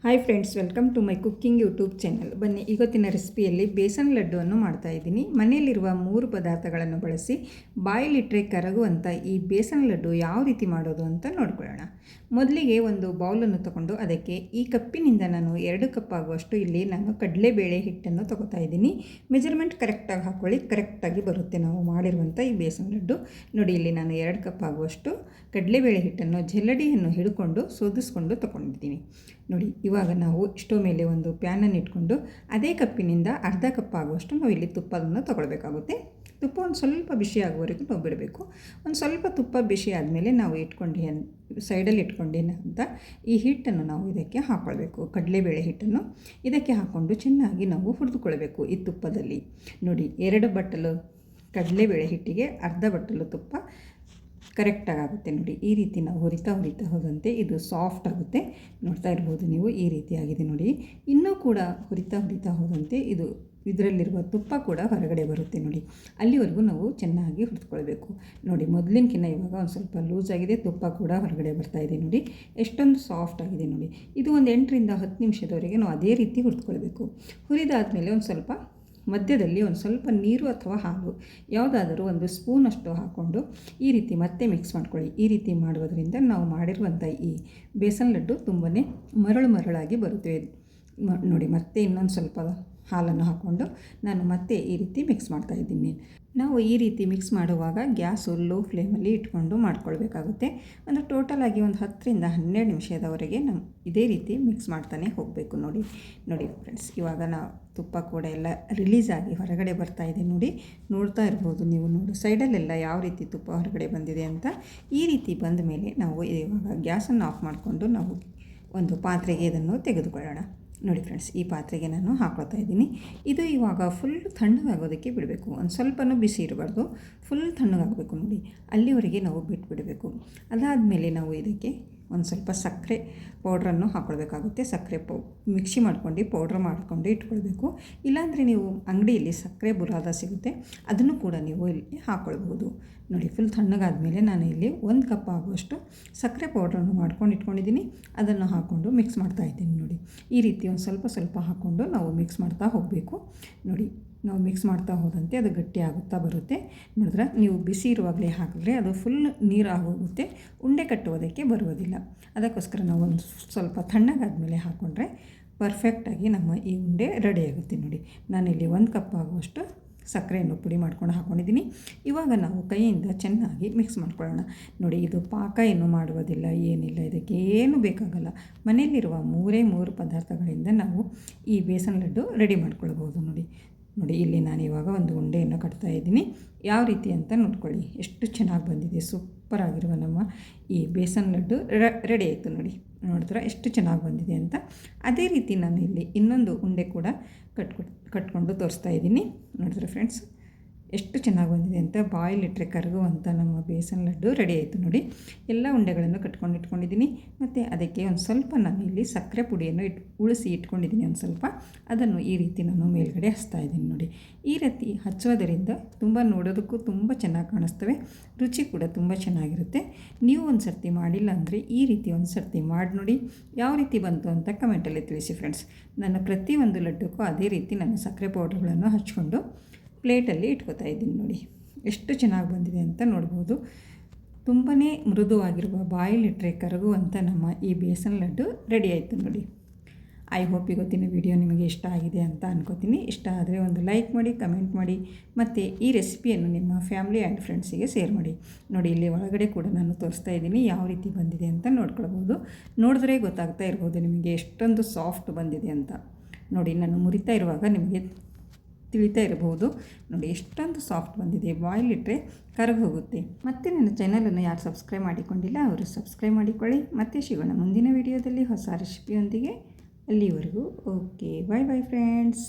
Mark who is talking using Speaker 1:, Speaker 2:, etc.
Speaker 1: Hi friends, welcome to my cooking YouTube channel. ಬನ್ನಿ, ಇವತ್ತಿನ ರೆಸಿಪಿಯಲ್ಲಿ ಬೇಸನ್ ಲಡ್ಡುವನ್ನು ಮಾಡ್ತಾಯಿದ್ದೀನಿ. ಮನೆಯಲ್ಲಿರುವ 3 ಪದಾರ್ಥಗಳನ್ನು ಬಳಸಿ ಬಾಯಲ್ಲಿಟ್ಟರೆ ಕರಗುವಂಥ ಈ ಬೇಸನ್ ಲಡ್ಡು ಯಾವ ರೀತಿ ಮಾಡೋದು ಅಂತ ನೋಡ್ಕೊಳ್ಳೋಣ. ಮೊದಲಿಗೆ ಒಂದು ಬೌಲನ್ನು ತಗೊಂಡು ಅದಕ್ಕೆ ಈ ಕಪ್ಪಿನಿಂದ ನಾನು 2 ಕಪ್ ಆಗುವಷ್ಟು ಇಲ್ಲಿ ನಾನು ಕಡಲೆಬೇಳೆ ಹಿಟ್ಟನ್ನು ತೊಗೋತಾ ಇದ್ದೀನಿ. ಮೆಜರ್ಮೆಂಟ್ ಕರೆಕ್ಟಾಗಿ ಹಾಕ್ಕೊಳ್ಳಿ, ಕರೆಕ್ಟಾಗಿ ಬರುತ್ತೆ ನಾವು ಮಾಡಿರುವಂಥ ಈ ಬೇಸನ್ ಲಡ್ಡು. ನೋಡಿ, ಇಲ್ಲಿ ನಾನು 2 ಕಪ್ ಆಗುವಷ್ಟು ಕಡಲೆಬೇಳೆ ಹಿಟ್ಟನ್ನು ಜಲ್ಲಡಿಯನ್ನು ಹಿಡ್ಕೊಂಡು ಸೋದಿಸ್ಕೊಂಡು ತೊಗೊಂಡಿದ್ದೀನಿ. ನೋಡಿ, ಇವಾಗ ನಾವು ಸ್ಟವ್ ಮೇಲೆ ಒಂದು ಪ್ಯಾನನ್ನು ಇಟ್ಕೊಂಡು ಅದೇ ಕಪ್ಪಿನಿಂದ ಅರ್ಧ ಕಪ್ ಆಗುವಷ್ಟು ನಾವು ಇಲ್ಲಿ ತುಪ್ಪವನ್ನು ತೊಗೊಳ್ಬೇಕಾಗುತ್ತೆ. ತುಪ್ಪ ಒಂದು ಸ್ವಲ್ಪ ಬಿಸಿ ಆಗುವವರೆಗೂ ನಾವು ಬಿಡಬೇಕು. ಒಂದು ಸ್ವಲ್ಪ ತುಪ್ಪ ಬಿಸಿ ಆದಮೇಲೆ ನಾವು ಸೈಡಲ್ಲಿ ಇಟ್ಕೊಂಡೇನಂತ ಈ ಹಿಟ್ಟನ್ನು ನಾವು ಇದಕ್ಕೆ ಹಾಕ್ಕೊಳ್ಬೇಕು. ಕಡಲೆಬೇಳೆ ಹಿಟ್ಟನ್ನು ಇದಕ್ಕೆ ಹಾಕ್ಕೊಂಡು ಚೆನ್ನಾಗಿ ನಾವು ಹುರಿದುಕೊಳ್ಬೇಕು ಈ ತುಪ್ಪದಲ್ಲಿ. ನೋಡಿ, 2 ಬಟ್ಟಲು ಕಡಲೆಬೇಳೆ ಹಿಟ್ಟಿಗೆ ಅರ್ಧ ಬಟ್ಟಲು ತುಪ್ಪ ಕರೆಕ್ಟಾಗಿ ಆಗುತ್ತೆ. ನೋಡಿ, ಈ ರೀತಿ ನಾವು ಹುರಿತಾ ಹೋದಂತೆ ಇದು ಸಾಫ್ಟ್ ಆಗುತ್ತೆ. ನೋಡ್ತಾ ಇರ್ಬೋದು ನೀವು, ಈ ರೀತಿಯಾಗಿದೆ ನೋಡಿ. ಇನ್ನೂ ಕೂಡ ಹುರಿತಾ ಹೋದಂತೆ ಇದರಲ್ಲಿರುವ ತುಪ್ಪ ಕೂಡ ಹೊರಗಡೆ ಬರುತ್ತೆ. ನೋಡಿ, ಅಲ್ಲಿವರೆಗೂ ನಾವು ಚೆನ್ನಾಗಿ ಹುರಿದುಕೊಳ್ಬೇಕು. ನೋಡಿ, ಮೊದಲಿನಕಿನ್ನ ಇವಾಗ ಒಂದು ಸ್ವಲ್ಪ ಲೂಸ್ ಆಗಿದೆ, ತುಪ್ಪ ಕೂಡ ಹೊರಗಡೆ ಬರ್ತಾಯಿದೆ. ನೋಡಿ, ಎಷ್ಟೊಂದು ಸಾಫ್ಟ್ ಆಗಿದೆ. ನೋಡಿ, ಇದು ಒಂದು 8 ರಿಂದ 10 ನಿಮಿಷದವರೆಗೆ ನಾವು ಅದೇ ರೀತಿ ಹುರಿದುಕೊಳ್ಬೇಕು. ಹುರಿದಾದಮೇಲೆ ಒಂದು ಸ್ವಲ್ಪ ಮಧ್ಯದಲ್ಲಿ ಒಂದು ಸ್ವಲ್ಪ ನೀರು ಅಥವಾ ಹಾಲು ಯಾವುದಾದರೂ ಒಂದು ಸ್ಪೂನಷ್ಟು ಹಾಕ್ಕೊಂಡು ಈ ರೀತಿ ಮತ್ತೆ ಮಿಕ್ಸ್ ಮಾಡ್ಕೊಳ್ಳಿ. ಈ ರೀತಿ ಮಾಡುವುದರಿಂದ ನಾವು ಮಾಡಿರುವಂಥ ಈ ಬೇಸನ್ ಲಡ್ಡು ತುಂಬಾ ಮರಳಾಗಿ ಬರುತ್ತವೆ. ನೋಡಿ, ಮತ್ತೆ ಇನ್ನೊಂದು ಸ್ವಲ್ಪ ಹಾಲನ್ನು ಹಾಕ್ಕೊಂಡು ನಾನು ಮತ್ತೆ ಈ ರೀತಿ ಮಿಕ್ಸ್ ಮಾಡ್ತಾಯಿದ್ದೀನಿ. ನಾವು ಈ ರೀತಿ ಮಿಕ್ಸ್ ಮಾಡುವಾಗ ಗ್ಯಾಸು ಲೋ ಫ್ಲೇಮಲ್ಲಿ ಇಟ್ಕೊಂಡು ಮಾಡ್ಕೊಳ್ಬೇಕಾಗುತ್ತೆ. ಒಂದು ಟೋಟಲಾಗಿ ಒಂದು 10 ರಿಂದ 12 ನಿಮಿಷದವರೆಗೆ ಇದೇ ರೀತಿ ಮಿಕ್ಸ್ ಮಾಡ್ತಾನೆ ಹೋಗಬೇಕು. ನೋಡಿ ಫ್ರೆಂಡ್ಸ್, ಇವಾಗ ನಾವು ತುಪ್ಪ ಕೂಡ ಎಲ್ಲ ರಿಲೀಸ್ ಆಗಿ ಹೊರಗಡೆ ಬರ್ತಾಯಿದೆ. ನೋಡ್ತಾ ಇರ್ಬೋದು ನೀವು. ಸೈಡಲ್ಲೆಲ್ಲ ಯಾವ ರೀತಿ ತುಪ್ಪ ಹೊರಗಡೆ ಬಂದಿದೆ ಅಂತ. ಈ ರೀತಿ ಬಂದ ಮೇಲೆ ನಾವು ಇವಾಗ ಗ್ಯಾಸನ್ನು ಆಫ್ ಮಾಡಿಕೊಂಡು ನಾವು ಒಂದು ಪಾತ್ರೆಗೆ ಇದನ್ನು ತೆಗೆದುಕೊಳ್ಳೋಣ. ನೋಡಿ ಫ್ರೆಂಡ್ಸ್, ಈ ಪಾತ್ರೆಗೆ ನಾನು ಹಾಕ್ಕೊಳ್ತಾ ಇದ್ದೀನಿ. ಇದು ಇವಾಗ ಫುಲ್ ತಣ್ಣಗಾಗೋದಕ್ಕೆ ಬಿಡಬೇಕು. ಒಂದು ಸ್ವಲ್ಪನೂ ಬಿಸಿ ಇರಬಾರ್ದು, ಫುಲ್ ತಣ್ಣಗಾಗಬೇಕು. ನೋಡಿ, ಅಲ್ಲಿವರೆಗೆ ನಾವು ಬಿಟ್ಬಿಡಬೇಕು. ಅದಾದಮೇಲೆ ನಾವು ಇದಕ್ಕೆ ಒಂದು ಸ್ವಲ್ಪ ಸಕ್ಕರೆ ಪೌಡ್ರನ್ನು ಹಾಕ್ಕೊಳ್ಬೇಕಾಗುತ್ತೆ. ಸಕ್ಕರೆ ಮಿಕ್ಸಿ ಮಾಡ್ಕೊಂಡು ಪೌಡ್ರ್ ಮಾಡ್ಕೊಂಡು ಇಟ್ಕೊಳ್ಬೇಕು. ಇಲ್ಲಾಂದರೆ ನೀವು ಅಂಗಡಿಯಲ್ಲಿ ಸಕ್ಕರೆ ಬುರಾದ ಸಿಗುತ್ತೆ, ಅದನ್ನು ಕೂಡ ನೀವು ಇಲ್ಲಿ ಹಾಕ್ಕೊಳ್ಬೋದು. ನೋಡಿ, ಫುಲ್ ತಣ್ಣಗಾದಮೇಲೆ ನಾನು ಇಲ್ಲಿ 1 ಕಪ್ ಆಗುವಷ್ಟು ಸಕ್ಕರೆ ಪೌಡ್ರನ್ನು ಮಾಡ್ಕೊಂಡು ಇಟ್ಕೊಂಡಿದ್ದೀನಿ. ಅದನ್ನು ಹಾಕ್ಕೊಂಡು ಮಿಕ್ಸ್ ಮಾಡ್ತಾಯಿದ್ದೀನಿ. ನೋಡಿ, ಈ ರೀತಿ ಒಂದು ಸ್ವಲ್ಪ ಹಾಕ್ಕೊಂಡು ನಾವು ಮಿಕ್ಸ್ ಮಾಡ್ತಾ ಹೋಗಬೇಕು. ನೋಡಿ, ನಾವು ಮಿಕ್ಸ್ ಮಾಡ್ತಾ ಹೋದಂತೆ ಅದು ಗಟ್ಟಿ ಆಗುತ್ತಾ ಬರುತ್ತೆ. ನೋಡಿದ್ರೆ, ನೀವು ಬಿಸಿ ಇರುವಾಗಲೇ ಹಾಕಿದ್ರೆ ಅದು ಫುಲ್ ನೀರು ಆಗೋಗುತ್ತೆ, ಉಂಡೆ ಕಟ್ಟುವುದಕ್ಕೆ ಬರುವುದಿಲ್ಲ. ಅದಕ್ಕೋಸ್ಕರ ನಾವು ಒಂದು ಸ್ವಲ್ಪ ತಣ್ಣಗಾದ್ಮೇಲೆ ಹಾಕ್ಕೊಂಡ್ರೆ ಪರ್ಫೆಕ್ಟಾಗಿ ನಮ್ಮ ಈ ಉಂಡೆ ರೆಡಿಯಾಗುತ್ತೆ. ನೋಡಿ, ನಾನಿಲ್ಲಿ 1 ಕಪ್ ಆಗುವಷ್ಟು ಸಕ್ಕರೆಯನ್ನು ಪುಡಿ ಮಾಡ್ಕೊಂಡು ಹಾಕ್ಕೊಂಡಿದ್ದೀನಿ. ಇವಾಗ ನಾವು ಕೈಯಿಂದ ಚೆನ್ನಾಗಿ ಮಿಕ್ಸ್ ಮಾಡ್ಕೊಳ್ಳೋಣ. ನೋಡಿ, ಇದು ಪಾಕ ಏನು ಮಾಡುವುದಿಲ್ಲ, ಏನಿಲ್ಲ, ಇದಕ್ಕೆ ಏನು ಬೇಕಾಗಲ್ಲ. ಮನೆಯಲ್ಲಿರುವ 3 ಪದಾರ್ಥಗಳಿಂದ ನಾವು ಈ ಬೇಸನ್ ಲಡ್ಡು ರೆಡಿ ಮಾಡ್ಕೊಳ್ಬೋದು. ನೋಡಿ, ಇಲ್ಲಿ ನಾನು ಇವಾಗ ಒಂದು ಉಂಡೆಯನ್ನು ಕಟ್ತಾಯಿದ್ದೀನಿ. ಯಾವ ರೀತಿ ಅಂತ ನೋಡ್ಕೊಳ್ಳಿ. ಎಷ್ಟು ಚೆನ್ನಾಗಿ ಬಂದಿದೆ, ಸೂಪರ್ ಆಗಿರುವ ನಮ್ಮ ಈ ಬೇಸನ್ ಲಡ್ಡು ರೆಡಿ ಆಯಿತು. ನೋಡಿದ್ರೆ ಎಷ್ಟು ಚೆನ್ನಾಗಿ ಬಂದಿದೆ ಅಂತ. ಅದೇ ರೀತಿ ನಾನು ಇಲ್ಲಿ ಇನ್ನೊಂದು ಉಂಡೆ ಕೂಡ ಕಟ್ಕೊಂಡು ತೋರಿಸ್ತಾ ಇದ್ದೀನಿ. ನೋಡಿದ್ರೆ ಫ್ರೆಂಡ್ಸ್, ಎಷ್ಟು ಚೆನ್ನಾಗಿ ಬಂದಿದೆ ಅಂತ. ಬಾಯಲ್ಲಿಟ್ಟರೆ ಕರಗುವಂಥ ನಮ್ಮ ಬೇಸನ್ ಲಡ್ಡು ರೆಡಿ ಆಯಿತು. ನೋಡಿ, ಎಲ್ಲ ಉಂಡೆಗಳನ್ನು ಇಟ್ಕೊಂಡಿದ್ದೀನಿ. ಮತ್ತು ಅದಕ್ಕೆ ಒಂದು ಸ್ವಲ್ಪ ನಾನು ಇಲ್ಲಿ ಸಕ್ಕರೆ ಪುಡಿಯನ್ನು ಉಳಿಸಿ ಇಟ್ಕೊಂಡಿದ್ದೀನಿ. ಒಂದು ಸ್ವಲ್ಪ ಅದನ್ನು ಈ ರೀತಿ ನಾನು ಮೇಲ್ಗಡೆ ಹಚ್ತಾ ಇದ್ದೀನಿ. ನೋಡಿ, ಈ ರೀತಿ ಹಚ್ಚೋದರಿಂದ ತುಂಬ ನೋಡೋದಕ್ಕೂ ತುಂಬ ಚೆನ್ನಾಗಿ ಕಾಣಿಸ್ತವೆ, ರುಚಿ ಕೂಡ ತುಂಬ ಚೆನ್ನಾಗಿರುತ್ತೆ. ನೀವು ಒಂದು ಸರ್ತಿ ಮಾಡಿಲ್ಲ ಅಂದರೆ ಈ ರೀತಿ ಒಂದು ಸರ್ತಿ ಮಾಡಿ ನೋಡಿ, ಯಾವ ರೀತಿ ಬಂತು ಅಂತ ಕಮೆಂಟಲ್ಲಿ ತಿಳಿಸಿ ಫ್ರೆಂಡ್ಸ್. ನಾನು ಪ್ರತಿಯೊಂದು ಲಡ್ಡುಕ್ಕೂ ಅದೇ ರೀತಿ ನಾನು ಸಕ್ಕರೆ ಪೌಡರ್ಗಳನ್ನು ಹಚ್ಕೊಂಡು ಪ್ಲೇಟಲ್ಲಿ ಇಟ್ಕೋತಾ ಇದ್ದೀನಿ. ನೋಡಿ, ಎಷ್ಟು ಚೆನ್ನಾಗಿ ಬಂದಿದೆ ಅಂತ ನೋಡ್ಬೋದು. ತುಂಬಾ ಮೃದುವಾಗಿರುವ ಬಾಯಲ್ಲಿಟ್ಟರೆ ಕರಗುವಂಥ ನಮ್ಮ ಈ ಬೇಸನ್ ಲಡ್ಡು ರೆಡಿ ಆಯಿತು. ನೋಡಿ, ಐ ಹೋಪ್ ಇವತ್ತಿನ ವಿಡಿಯೋ ನಿಮಗೆ ಇಷ್ಟ ಆಗಿದೆ ಅಂತ ಅನ್ಕೋತೀನಿ. ಇಷ್ಟ ಆದರೆ ಒಂದು ಲೈಕ್ ಮಾಡಿ, ಕಮೆಂಟ್ ಮಾಡಿ, ಮತ್ತು ಈ ರೆಸಿಪಿಯನ್ನು ನಿಮ್ಮ ಫ್ಯಾಮಿಲಿ ಆ್ಯಂಡ್ ಫ್ರೆಂಡ್ಸಿಗೆ ಶೇರ್ ಮಾಡಿ. ನೋಡಿ, ಇಲ್ಲಿ ಒಳಗಡೆ ಕೂಡ ನಾನು ತೋರಿಸ್ತಾ ಇದ್ದೀನಿ ಯಾವ ರೀತಿ ಬಂದಿದೆ ಅಂತ ನೋಡ್ಕೊಳ್ಬೋದು. ನೋಡಿದ್ರೆ ಗೊತ್ತಾಗ್ತಾ ಇರ್ಬೋದು ನಿಮಗೆ ಎಷ್ಟೊಂದು ಸಾಫ್ಟ್ ಬಂದಿದೆ ಅಂತ. ನೋಡಿ, ನಾನು ಮುರಿತಾ ಇರುವಾಗ ನಿಮಗೆ ತಿಳಿತಾ ಇರಬಹುದು. ನೋಡಿ, ಎಷ್ಟೊಂದು ಸಾಫ್ಟ್ ಬಂದಿದೆ, ಬಾಯಲ್ಲಿಟ್ಟರೆ ಕರಗೋಗುತ್ತೆ. ಮತ್ತು ನನ್ನ ಚಾನಲನ್ನು ಯಾರು ಸಬ್ಸ್ಕ್ರೈಬ್ ಮಾಡಿಕೊಂಡಿಲ್ಲ ಅವರು ಸಬ್ಸ್ಕ್ರೈಬ್ ಮಾಡಿಕೊಳ್ಳಿ. ಮತ್ತೆ ಸಿಗೋಣ ಮುಂದಿನ ವಿಡಿಯೋದಲ್ಲಿ ಹೊಸ ರೆಸಿಪಿಯೊಂದಿಗೆ. ಅಲ್ಲಿವರೆಗೂ ಓಕೆ, ಬಾಯ್ ಫ್ರೆಂಡ್ಸ್.